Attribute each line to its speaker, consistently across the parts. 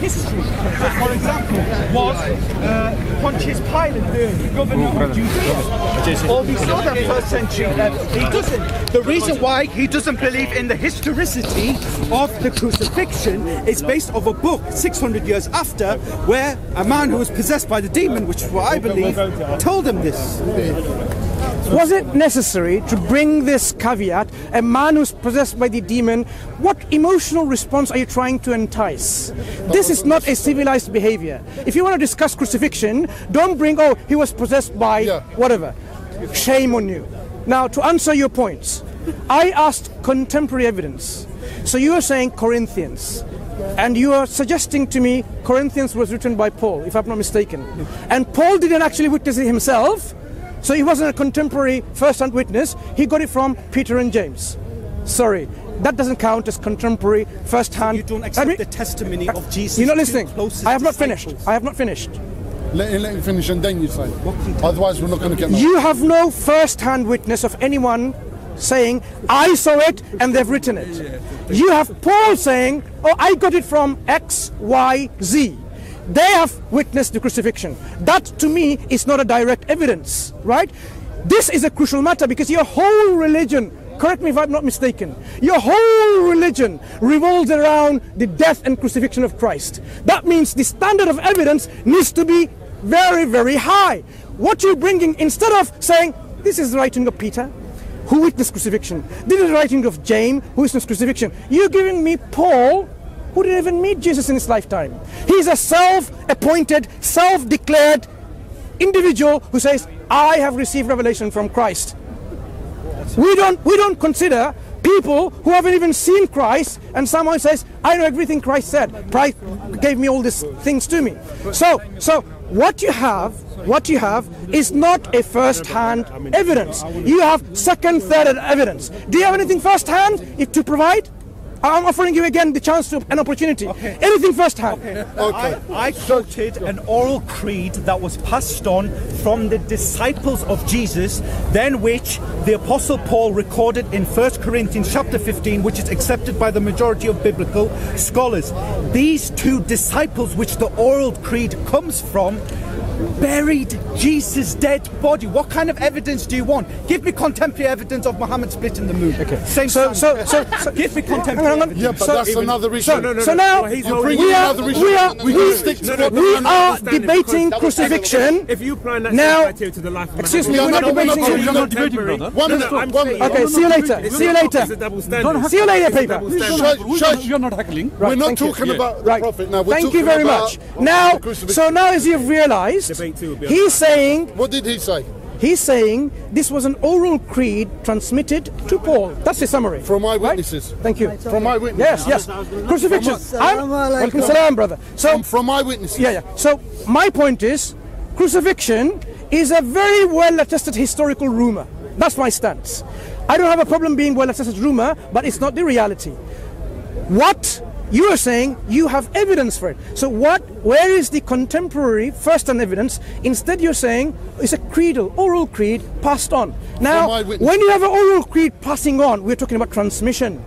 Speaker 1: history. So, for example, was Pontius Pilate the governor of Judea? Or we saw that first century he doesn't. The reason why he doesn't believe in the historicity of the crucifixion is based on a book 600 years after, where a man who was possessed by the demon, which is what I believe, told him this.
Speaker 2: Was it necessary to bring this caveat, a man who's possessed by the demon? What emotional response are you trying to entice? This is not a civilized behavior. If you want to discuss crucifixion, don't bring, oh, he was possessed by whatever. Shame on you. Now, to answer your points, I asked contemporary evidence. So you are saying Corinthians, and you are suggesting to me Corinthians was written by Paul, if I'm not mistaken. And Paul didn't actually witness it himself. So he wasn't a contemporary first-hand witness. He got it from Peter and James. Sorry, that doesn't count as contemporary first-hand.
Speaker 1: You don't accept the testimony of Jesus.
Speaker 2: You're not listening. I have not finished. I have not finished.
Speaker 3: Let him finish and then you say. Otherwise we're not going to get...
Speaker 2: You have no first-hand witness of anyone saying, I saw it and they've written it. You have Paul saying, oh, I got it from X, Y, Z. They have witnessed the crucifixion. That, to me, is not a direct evidence, right? This is a crucial matter because your whole religion, correct me if I'm not mistaken, your whole religion revolves around the death and crucifixion of Christ. That means the standard of evidence needs to be very, very high. What you're bringing, instead of saying, this is the writing of Peter, who witnessed crucifixion, this is the writing of James, who witnessed crucifixion, you're giving me Paul, who didn't even meet Jesus in his lifetime. He's a self-appointed, self-declared individual who says, I have received revelation from Christ. We don't consider people who haven't even seen Christ, and someone says, I know everything Christ said. Christ gave me all these things to me. So what you have is not a first-hand evidence. You have second, third evidence. Do you have anything first-hand to provide? I'm offering you again the chance to an opportunity. Okay. Anything first-hand.
Speaker 1: Okay. I quoted an oral creed that was passed on from the disciples of Jesus, then which the Apostle Paul recorded in 1 Corinthians chapter 15, which is accepted by the majority of biblical scholars. These two disciples, which the oral creed comes from, buried Jesus' dead body. What kind of evidence do you want? Give me contemporary evidence of Muhammad splitting the moon. Okay. Same. So give me contemporary.
Speaker 3: Yeah, but that's another issue.
Speaker 2: So now we are debating crucifixion.
Speaker 4: If you apply that
Speaker 2: now,
Speaker 4: criteria to the life of
Speaker 2: excuse me, we're not debating. Okay, see you later. See you later. See you later, paper.
Speaker 3: You're not heckling. We're not talking about the prophet now.
Speaker 2: Thank you very much. Now, so now as you've realised, he's saying...
Speaker 3: What did he say?
Speaker 2: He's saying this was an oral creed transmitted to Paul. That's the summary.
Speaker 3: From eyewitnesses.
Speaker 2: Right? Thank you.
Speaker 3: From eyewitnesses.
Speaker 2: Yes. Crucifixion. Welcome salam, brother. So,
Speaker 3: from eyewitnesses.
Speaker 2: Yeah. So my point is, crucifixion is a very well-attested historical rumor. That's my stance. I don't have a problem being well-attested rumor, but it's not the reality. What you are saying, you have evidence for it. So where is the contemporary first-hand evidence? Instead you're saying it's a creedal, oral creed passed on. Now, when you have an oral creed passing on, we're talking about transmission.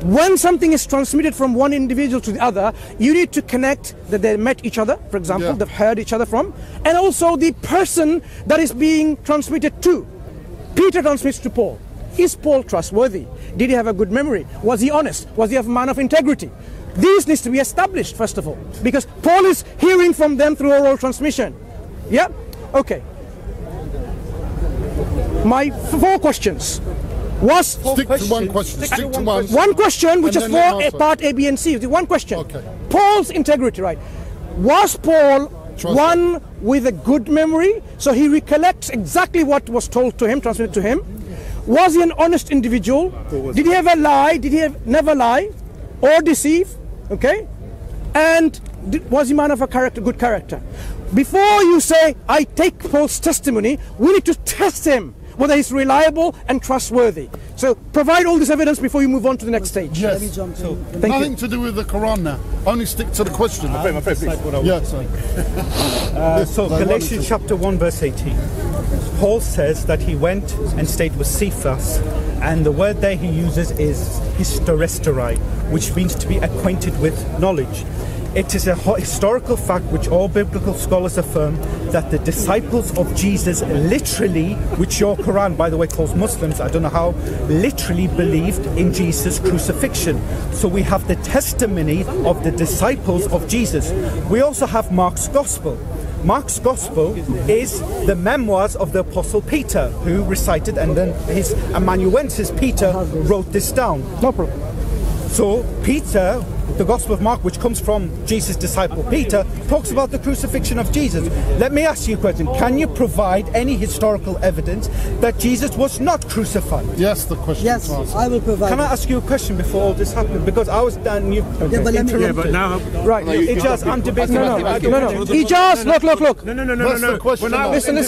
Speaker 2: When something is transmitted from one individual to the other, you need to connect that they met each other, for example, they've heard each other from, and also the person that is being transmitted to. Peter transmits to Paul. Is Paul trustworthy? Did he have a good memory? Was he honest? Was he a man of integrity? These needs to be established, first of all, because Paul is hearing from them through oral transmission. Yeah? Okay. My 4 questions.
Speaker 3: Stick to one question. Stick to one.
Speaker 2: One question, which is for part A, B, and C. One question. Okay. Paul's integrity, right? Was Paul one with a good memory, so he recollects exactly what was told to him, transmitted to him? Was he an honest individual? Did he ever lie? Did he never lie or deceive? Okay, and was he man of a good character? Before you say, I take Paul's testimony, we need to test him, whether he's reliable and trustworthy. So provide all this evidence before you move on to the next stage.
Speaker 3: Yes. Nothing to do with the Quran now. Only stick to the question.
Speaker 1: So Galatians chapter 1 verse 18. Paul says that he went and stayed with Cephas, and the word there he uses is historistori, which means to be acquainted with knowledge. It is a historical fact which all biblical scholars affirm that the disciples of Jesus literally, which your Quran, by the way, calls Muslims, I don't know how, literally believed in Jesus' crucifixion. So we have the testimony of the disciples of Jesus. We also have Mark's Gospel. Mark's Gospel is the memoirs of the Apostle Peter, who recited, and then his amanuensis Peter wrote this down.
Speaker 2: No problem.
Speaker 1: So Peter, the Gospel of Mark, which comes from Jesus' disciple Peter, talks about the crucifixion of Jesus. Let me ask you a question. Can you provide any historical evidence that Jesus was not crucified?
Speaker 3: Yes, the question.
Speaker 4: Yes, I will provide.
Speaker 1: Can I ask you a question before all this happened? Because I was done. You
Speaker 4: but
Speaker 5: now,
Speaker 2: right.
Speaker 1: Ijaz, I'm debating.
Speaker 2: No. Ijaz, look.
Speaker 3: No.
Speaker 2: Listen.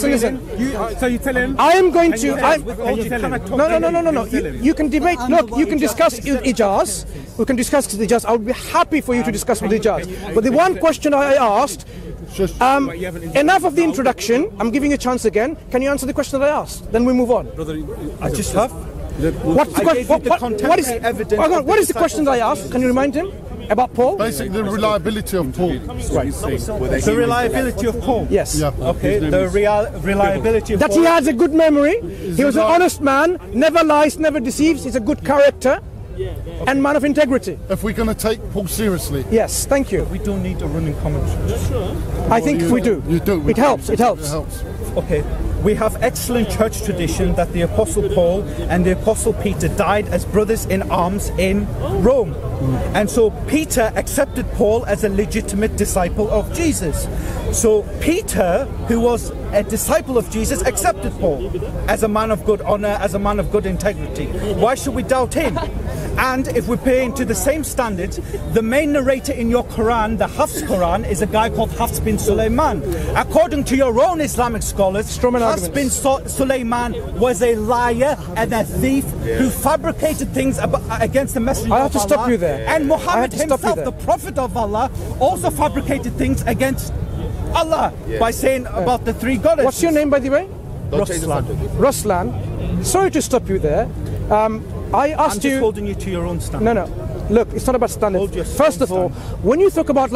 Speaker 5: So you tell him.
Speaker 2: I am going to. No.
Speaker 5: You
Speaker 2: You can debate. Look, you can discuss Ijaz. We can discuss with Ijaz. I would be happy for you to discuss with Ijaz. But the one question I asked, enough of the introduction. I'm giving you a chance again. Can you answer the question that I asked? Then we move on.
Speaker 1: I just have.
Speaker 2: What is the question that I asked? Can you remind him about Paul?
Speaker 3: Basically, the reliability of Paul.
Speaker 1: Right. The reliability of Paul.
Speaker 2: Yes.
Speaker 3: Yeah.
Speaker 1: Okay. The reliability of
Speaker 2: That
Speaker 1: Paul.
Speaker 2: he has a good memory. He was an honest man. Never lies, never deceives. He's a good character. And man of integrity.
Speaker 3: If we're going to take Paul seriously.
Speaker 2: Yes, thank you.
Speaker 1: We don't need a running commentary.
Speaker 2: I think we do.
Speaker 3: You do.
Speaker 2: It helps.
Speaker 3: It helps.
Speaker 1: Okay. We have excellent church tradition that the Apostle Paul and the Apostle Peter died as brothers in arms in Rome. And so Peter accepted Paul as a legitimate disciple of Jesus. So Peter, who was a disciple of Jesus, accepted Paul as a man of good honor, as a man of good integrity. Why should we doubt him? And if we're paying to the same standards, the main narrator in your Quran, the Hafs Quran, is a guy called Hafs bin Sulaiman. According to your own Islamic scholars, Hafs bin Sulaiman was a liar and a thief who fabricated things against the Messenger of Allah.
Speaker 2: I have to stop you there.
Speaker 1: And Muhammad himself, the Prophet of Allah, also fabricated things against Allah by saying about the three goddesses.
Speaker 2: What's your name, by the way?
Speaker 1: Roslan.
Speaker 2: Roslan. Sorry to stop you there. I asked
Speaker 1: I'm just holding you to your own standard.
Speaker 2: No. Look, it's not about standards. First of all,
Speaker 1: standard.
Speaker 2: when you talk about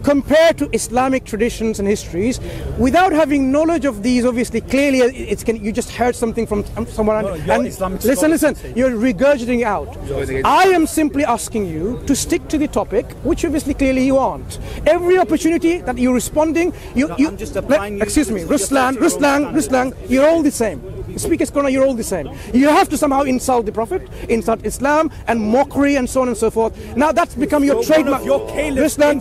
Speaker 2: compared to Islamic traditions and histories, without having knowledge of these, obviously, clearly, you just heard something from someone. Listen, you're regurgitating out. I am simply asking you to stick to the topic, which obviously, clearly, you aren't. Every opportunity that you're responding,
Speaker 1: I'm just applying.
Speaker 2: Excuse me, Roslan, you're all the same. Speakers corner, you're all the same. You have to somehow insult the Prophet, insult Islam, and mockery, and so on and so forth. Now that's become your trademark. Roslan,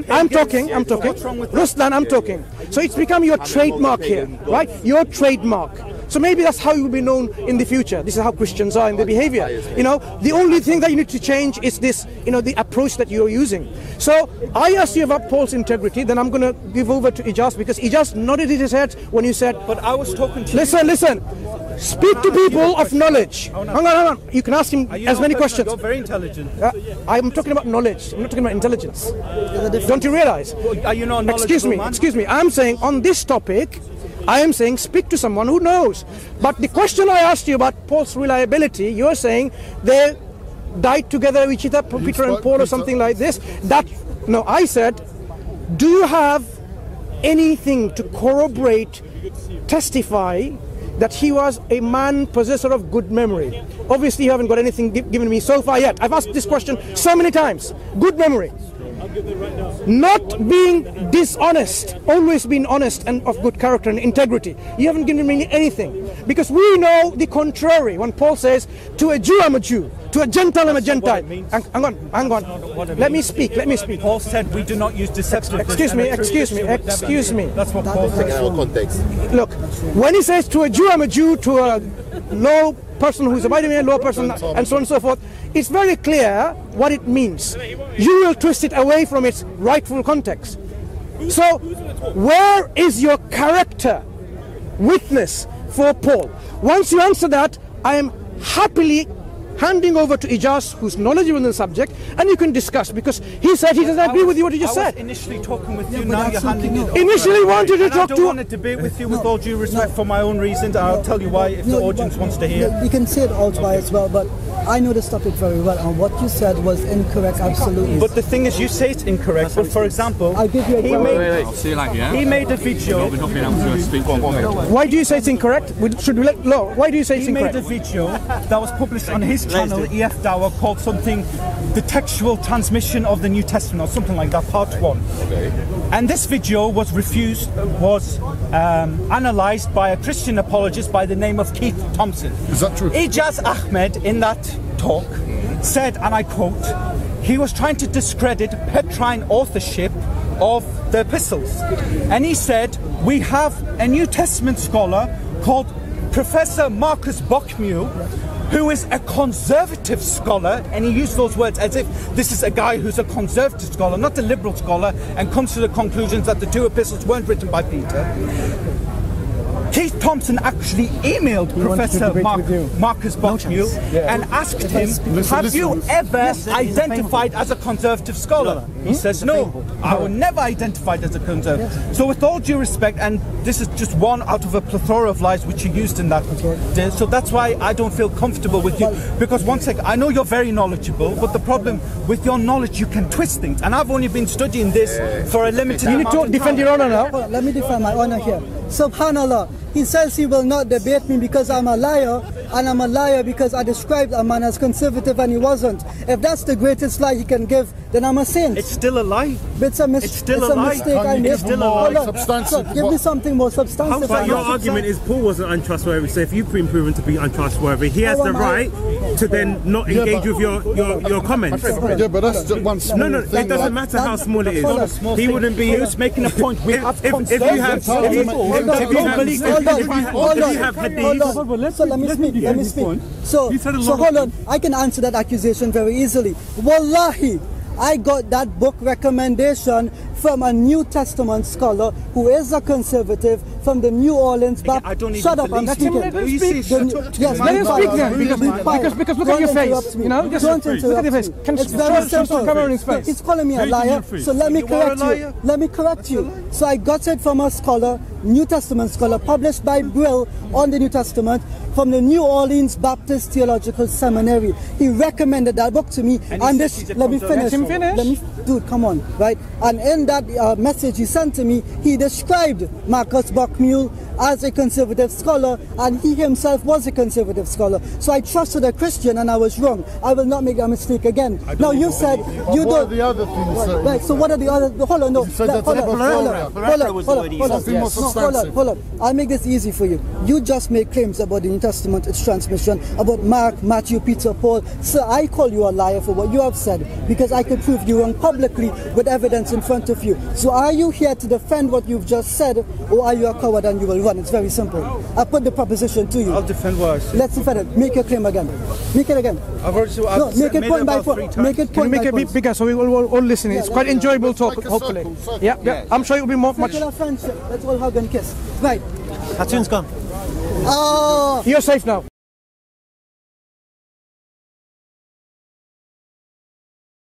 Speaker 2: I'm talking. Roslan, I'm talking. So it's become your trademark here, right? Your trademark. So maybe that's how you will be known in the future. This is how Christians are in their behavior. The only thing that you need to change is this, the approach that you're using. So I asked you about Paul's integrity, then I'm going to give over to Ijaz, because Ijaz nodded his head when you said...
Speaker 1: But I was talking to
Speaker 2: Listen. Speak to people of knowledge. Hang on. You can ask him as many questions.
Speaker 1: You're very intelligent.
Speaker 2: I'm talking about knowledge. I'm not talking about intelligence. Don't you realize?
Speaker 1: Are you not knowledgeable, man?
Speaker 2: Excuse me. I'm saying on this topic, I am saying speak to someone who knows. But the question I asked you about Paul's reliability, you're saying they died together, which either Peter and Paul or something like this. No, I said, do you have anything to corroborate, testify that he was a man possessor of good memory? Obviously you haven't got anything given me so far yet. I've asked this question so many times. Good memory. Not being dishonest, always being honest and of good character and integrity. You haven't given me anything. Because we know the contrary. When Paul says, to a Jew I'm a Jew, to a Gentile I'm a Gentile. Hang on. Let me speak.
Speaker 1: Paul said we do not use deceptive.
Speaker 2: Excuse me.
Speaker 1: That's what Paul said.
Speaker 2: Look, when he says to a Jew I'm a Jew, to a low person who is abiding in a low person, and so on and so forth, it's very clear what it means. You will twist it away from its rightful context. So, where is your character witness for Paul? Once you answer that, I am happily handing over to Ijaz, who's knowledgeable in the subject, and you can discuss, because he said he doesn't agree with you what you just said.
Speaker 1: I was initially talking with you, now you're handing it over.
Speaker 2: Initially wanted to talk to...
Speaker 1: I don't want to debate with you with all due respect for my own reasons. I'll tell you why if the audience wants to hear.
Speaker 4: You can say it all twice as well, but I know this topic very well, and what you said was incorrect, absolutely.
Speaker 1: But the thing is, you say it's incorrect, but for example,
Speaker 4: I'll give you
Speaker 1: he made a video.
Speaker 2: Why do you say it's incorrect? Should we let Law? Why do you say it's incorrect?
Speaker 1: He made a video that was published on his channel, EF Dawah, called something, The Textual Transmission of the New Testament, or something like that, part 1. And this video was analysed by a Christian apologist by the name of Keith Thompson.
Speaker 3: Is that true?
Speaker 1: Ijaz Ahmad, in that talk, said, and I quote, he was trying to discredit Petrine authorship of the epistles. And he said, we have a New Testament scholar called Professor Marcus Bockmuir, who is a conservative scholar, and he used those words as if this is a guy who's a conservative scholar, not a liberal scholar, and comes to the conclusions that the 2 epistles weren't written by Peter. Keith Thompson actually emailed Professor Marcus Bockmuir and asked him, have you ever identified as a conservative scholar? He says, no, I was never identified as a conservative. So with all due respect, and this is just one out of a plethora of lies which you used in that, so that's why I don't feel comfortable with you, because one second, I know you're very knowledgeable, but the problem with your knowledge, you can twist things, and I've only been studying this for a limited amount of time.
Speaker 2: You need to defend your honor now.
Speaker 4: Hold on, let me defend my honor here. Subhanallah, he says he will not debate me because I'm a liar, and I'm a liar because I described a man as conservative and he wasn't. If that's the greatest lie he can give, then I'm a saint.
Speaker 1: It's still a lie.
Speaker 4: It's a mistake I made.
Speaker 1: It's still a lie.
Speaker 4: Give me something more substantive.
Speaker 5: Your argument is Paul wasn't untrustworthy, so if you've been proven to be untrustworthy, he has the right to then not engage with your comments.
Speaker 3: Yeah, but that's just one small
Speaker 5: No, it doesn't matter how small it is. He wouldn't be
Speaker 1: making a point. We have
Speaker 5: if you have
Speaker 4: So let me speak. So hold on. I can answer that accusation very easily. Wallahi, I got that book recommendation from a New Testament scholar who is a conservative from the New Orleans Baptist. Shut up, I'm speaking.
Speaker 2: Yes, let him speak then, because look at your face. You know, just
Speaker 4: don't interrupt me. It's very simple. He's calling me a liar, so let me correct you. Let me correct you. So I got it from a scholar, New Testament scholar, published by Brill on the New Testament from the New Orleans Baptist Theological Seminary. He recommended that book to me, and this. Let me finish. Dude, come on, right? And in that message he sent to me, he described Marcus Bockmuir as a conservative scholar, and he himself was a conservative scholar. So I trusted a Christian, and I was wrong. I will not make that mistake again. Now you said you don't.
Speaker 3: What are the other things?
Speaker 4: Right. So what are the other? Hold on, no. Hold on. I'll make this easy for you. You just make claims about the New Testament, its transmission, about Mark, Matthew, Peter, Paul. So I call you a liar for what you have said, because I could prove you wrong publicly with evidence in front of you. So are you here to defend what you've just said, or are you a coward and you will run? It's very simple. I put the proposition to you.
Speaker 1: I'll defend what I said.
Speaker 4: Let's defend it. Make your claim again. Make it again. Make it point by point. Make it point by point.
Speaker 2: Make it a bit bigger so we will all listen. It's quite enjoyable talk, hopefully. Yeah. I'm sure it will be much.
Speaker 4: Friendship. Let's all hug and kiss. Right.
Speaker 5: Cartoon's gone.
Speaker 2: You're safe now.